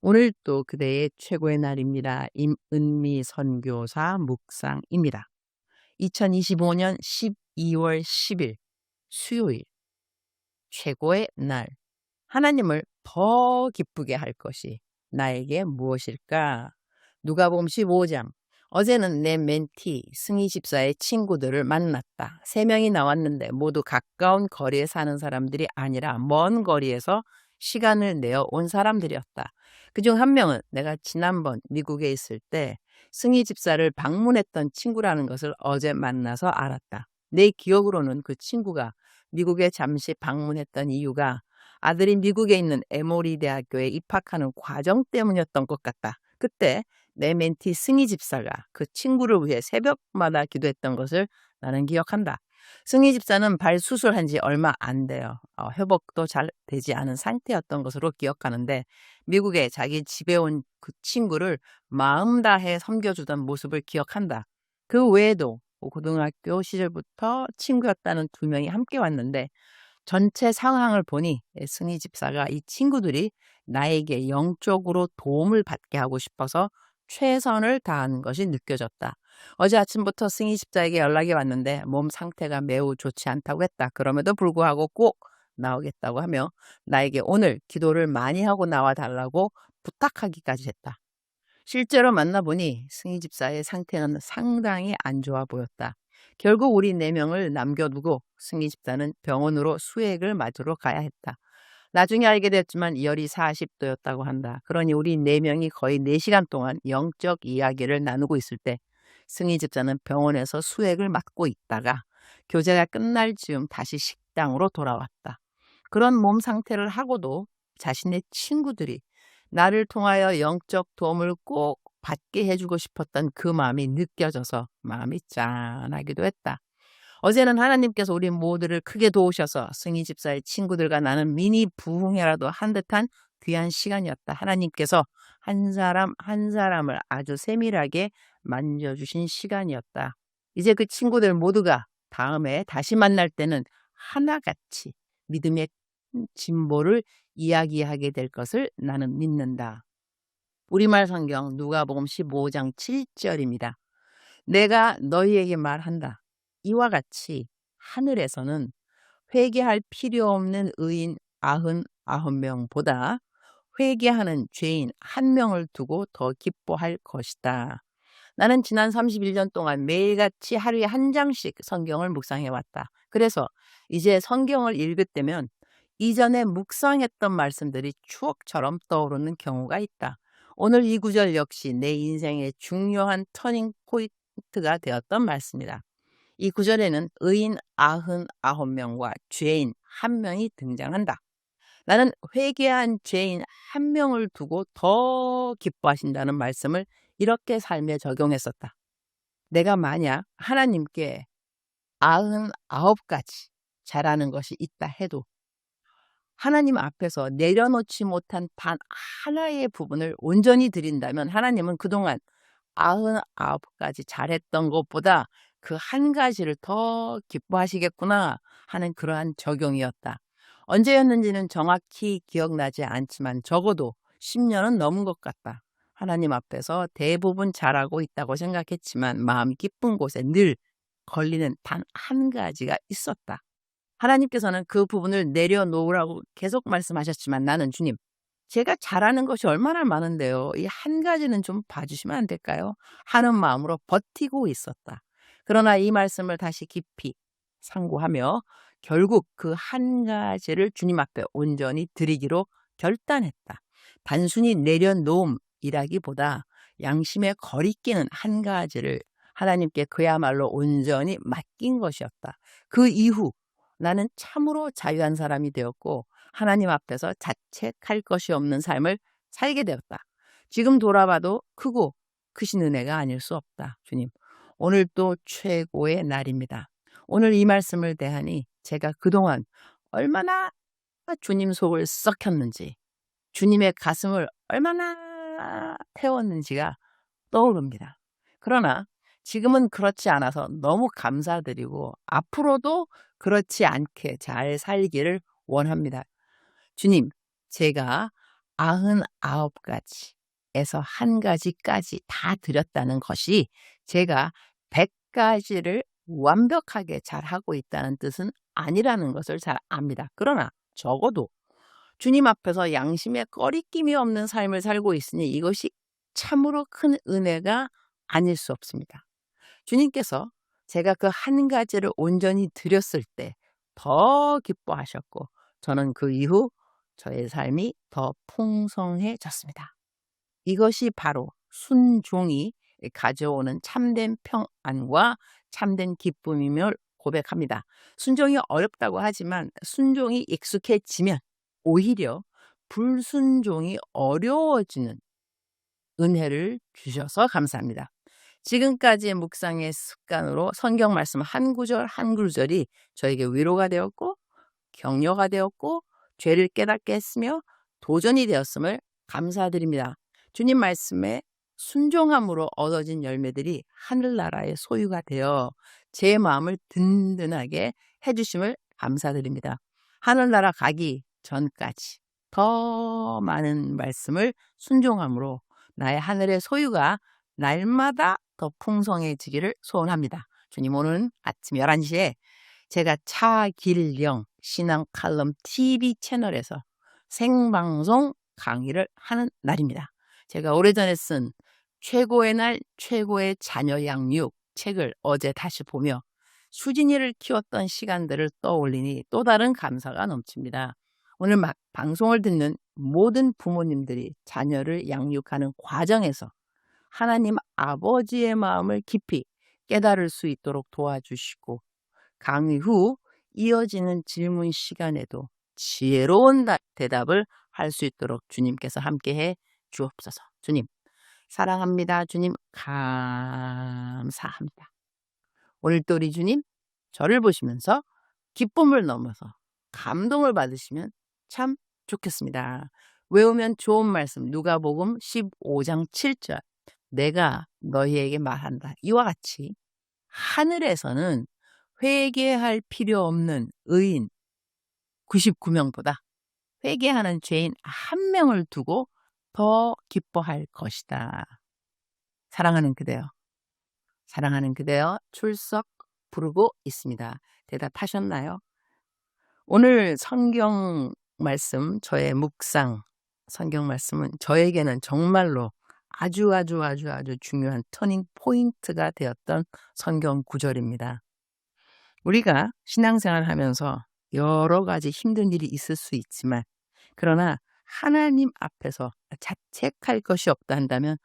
오늘 또 그대의 최고의 날입니다. 임은미 선교사 묵상입니다. 2025년 12월 10일 수요일 최고의 날. 하나님을 더 기쁘게 할 것이 나에게 무엇일까? 누가복음 15장. 어제는 내 멘티 승희 집사의 친구들을 만났다. 3명이 나왔는데 모두 가까운 거리에 사는 사람들이 아니라 먼 거리에서 시간을 내어 온 사람들이었다. 그중 한 명은 내가 지난번 미국에 있을 때 승희 집사를 방문했던 친구라는 것을 어제 만나서 알았다. 내 기억으로는 그 친구가 미국에 잠시 방문했던 이유가 아들이 미국에 있는 에모리 대학교에 입학하는 과정 때문이었던 것 같다. 그때 내 멘티 승희 집사가 그 친구를 위해 새벽마다 기도했던 것을 나는 기억한다. 승희 집사는 발 수술한 지 얼마 안 돼요. 회복도 잘 되지 않은 상태였던 것으로 기억하는데 미국에 자기 집에 온 그 친구를 마음 다해 섬겨주던 모습을 기억한다. 그 외에도 고등학교 시절부터 친구였다는 2명이 함께 왔는데 전체 상황을 보니 승희 집사가 이 친구들이 나에게 영적으로 도움을 받게 하고 싶어서 최선을 다하는 것이 느껴졌다. 어제 아침부터 승희 집사에게 연락이 왔는데 몸 상태가 매우 좋지 않다고 했다. 그럼에도 불구하고 꼭 나오겠다고 하며 나에게 오늘 기도를 많이 하고 나와달라고 부탁하기까지 했다. 실제로 만나보니 승희 집사의 상태는 상당히 안 좋아 보였다. 결국 우리 4명을 남겨두고 승희 집사는 병원으로 수액을 맞으러 가야 했다. 나중에 알게 됐지만 열이 40도였다고 한다. 그러니 우리 4명이 거의 4시간 동안 영적 이야기를 나누고 있을 때 승희 집사는 병원에서 수액을 맞고 있다가 교제가 끝날 즈음 다시 식당으로 돌아왔다. 그런 몸 상태를 하고도 자신의 친구들이 나를 통하여 영적 도움을 꼭 받게 해주고 싶었던 그 마음이 느껴져서 마음이 짠하기도 했다. 어제는 하나님께서 우리 모두를 크게 도우셔서 승희 집사의 친구들과 나는 미니 부흥회라도 한 듯한 귀한 시간이었다. 하나님께서 한 사람 한 사람을 아주 세밀하게 만져주신 시간이었다. 이제 그 친구들 모두가 다음에 다시 만날 때는 하나같이 믿음의 진보를 이야기하게 될 것을 나는 믿는다. 우리말 성경 누가복음 15장 7절입니다. 내가 너희에게 말한다. 이와 같이 하늘에서는 회개할 필요 없는 의인 99명보다 회개하는 죄인 1명을 두고 더 기뻐할 것이다. 나는 지난 31년 동안 매일같이 하루에 한 장씩 성경을 묵상해왔다. 그래서 이제 성경을 읽을 때면 이전에 묵상했던 말씀들이 추억처럼 떠오르는 경우가 있다. 오늘 이 구절 역시 내 인생의 중요한 터닝 포인트가 되었던 말씀이다. 이 구절에는 의인 99명과 죄인 1명이 등장한다. 나는 회개한 죄인 1명을 두고 더 기뻐하신다는 말씀을 이렇게 삶에 적용했었다. 내가 만약 하나님께 99가지 잘하는 것이 있다 해도 하나님 앞에서 내려놓지 못한 단 하나의 부분을 온전히 드린다면 하나님은 그동안 99가지 잘했던 것보다 그 한 가지를 더 기뻐하시겠구나 하는 그러한 적용이었다. 언제였는지는 정확히 기억나지 않지만 적어도 10년은 넘은 것 같다. 하나님 앞에서 대부분 잘하고 있다고 생각했지만 마음 깊은 곳에 늘 걸리는 단 한 가지가 있었다. 하나님께서는 그 부분을 내려놓으라고 계속 말씀하셨지만 나는 주님, 제가 잘하는 것이 얼마나 많은데요. 이 한 가지는 좀 봐주시면 안 될까요? 하는 마음으로 버티고 있었다. 그러나 이 말씀을 다시 깊이 상고하며 결국 그 한 가지를 주님 앞에 온전히 드리기로 결단했다. 단순히 내려놓음이라기보다 양심에 거리끼는 한 가지를 하나님께 그야말로 온전히 맡긴 것이었다. 그 이후 나는 참으로 자유한 사람이 되었고 하나님 앞에서 자책할 것이 없는 삶을 살게 되었다. 지금 돌아봐도 크고 크신 은혜가 아닐 수 없다. 주님, 오늘 또 최고의 날입니다. 오늘 이 말씀을 대하니 제가 그동안 얼마나 주님 속을 썩혔는지, 주님의 가슴을 얼마나 태웠는지가 떠오릅니다. 그러나 지금은 그렇지 않아서 너무 감사드리고 앞으로도 그렇지 않게 잘 살기를 원합니다. 주님, 제가 99가지에서 한 가지까지 다 드렸다는 것이 제가 100가지를 완벽하게 잘하고 있다는 뜻은 아니라는 것을 잘 압니다. 그러나 적어도 주님 앞에서 양심에 꺼리낌이 없는 삶을 살고 있으니 이것이 참으로 큰 은혜가 아닐 수 없습니다. 주님께서 제가 그 한 가지를 온전히 드렸을 때 더 기뻐하셨고 저는 그 이후 저의 삶이 더 풍성해졌습니다. 이것이 바로 순종이 가져오는 참된 평안과 참된 기쁨임을 고백합니다. 순종이 어렵다고 하지만 순종이 익숙해지면 오히려 불순종이 어려워지는 은혜를 주셔서 감사합니다. 지금까지의 묵상의 습관으로 성경 말씀 한 구절 한 구절이 저에게 위로가 되었고 격려가 되었고 죄를 깨닫게 했으며 도전이 되었음을 감사드립니다. 주님 말씀에 순종함으로 얻어진 열매들이 하늘나라의 소유가 되어 제 마음을 든든하게 해주심을 감사드립니다. 하늘나라 가기 전까지 더 많은 말씀을 순종함으로 나의 하늘의 소유가 날마다 더 풍성해지기를 소원합니다. 주님, 오늘 아침 11시에 제가 차길령 신앙 칼럼 TV 채널에서 생방송 강의를 하는 날입니다. 제가 오래전에 쓴 최고의 날 최고의 자녀 양육 책을 어제 다시 보며 수진이를 키웠던 시간들을 떠올리니 또 다른 감사가 넘칩니다. 오늘 방송을 듣는 모든 부모님들이 자녀를 양육하는 과정에서 하나님 아버지의 마음을 깊이 깨달을 수 있도록 도와주시고 강의 후 이어지는 질문 시간에도 지혜로운 대답을 할 수 있도록 주님께서 함께해 주옵소서. 주님 사랑합니다. 주님 감사합니다. 오늘도 우리 주님 저를 보시면서 기쁨을 넘어서 감동을 받으시면 참 좋겠습니다. 외우면 좋은 말씀 누가복음 15장 7절 내가 너희에게 말한다. 이와 같이 하늘에서는 회개할 필요 없는 의인 99명보다 회개하는 죄인 1명을 두고 더 기뻐할 것이다. 사랑하는 그대여, 사랑하는 그대여 출석 부르고 있습니다. 대답하셨나요? 오늘 성경 말씀, 저의 묵상 성경 말씀은 저에게는 정말로 아주 중요한 터닝 포인트가 되었던 성경 구절입니다. 우리가 신앙생활을 하면서 여러 가지 힘든 일이 있을 수 있지만 그러나 하나님 앞에서 자책할 것이 없다 한다면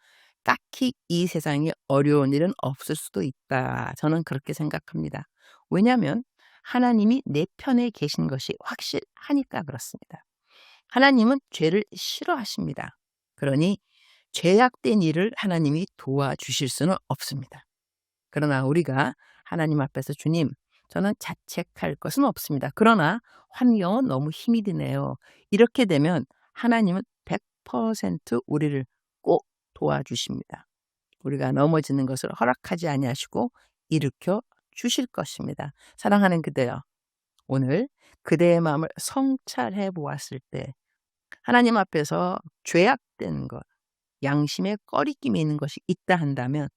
딱히 이 세상에 어려운 일은 없을 수도 있다. 저는 그렇게 생각합니다. 왜냐하면 하나님이 내 편에 계신 것이 확실하니까 그렇습니다. 하나님은 죄를 싫어하십니다. 그러니 죄악된 일을 하나님이 도와주실 수는 없습니다. 그러나 우리가 하나님 앞에서 주님, 저는 자책할 것은 없습니다. 그러나 환경은 너무 힘이 드네요. 이렇게 되면 하나님은 100% 우리를 꼭 도와주십니다. 우리가 넘어지는 것을 허락하지 아니하시고 일으켜 주실 것입니다. 사랑하는 그대여, 오늘 그대의 마음을 성찰해 보았을 때 하나님 앞에서 죄악된 것, 양심에 꺼리낌이 있는 것이 있다 한다면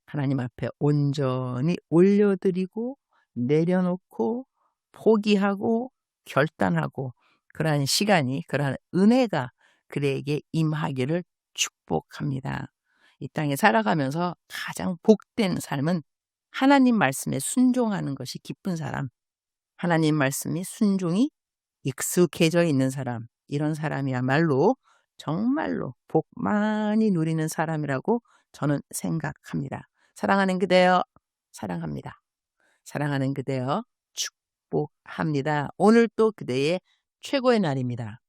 하나님 앞에 온전히 올려드리고 내려놓고 포기하고 결단하고 그러한 시간이, 그러한 은혜가 그대에게 임하기를 축복합니다. 이 땅에 살아가면서 가장 복된 삶은 하나님 말씀에 순종하는 것이 기쁜 사람, 하나님 말씀이 순종이 익숙해져 있는 사람, 이런 사람이야말로 정말로 복 많이 누리는 사람이라고 저는 생각합니다. 사랑하는 그대여, 사랑합니다. 사랑하는 그대여, 축복합니다. 오늘 또 그대의 최고의 날입니다.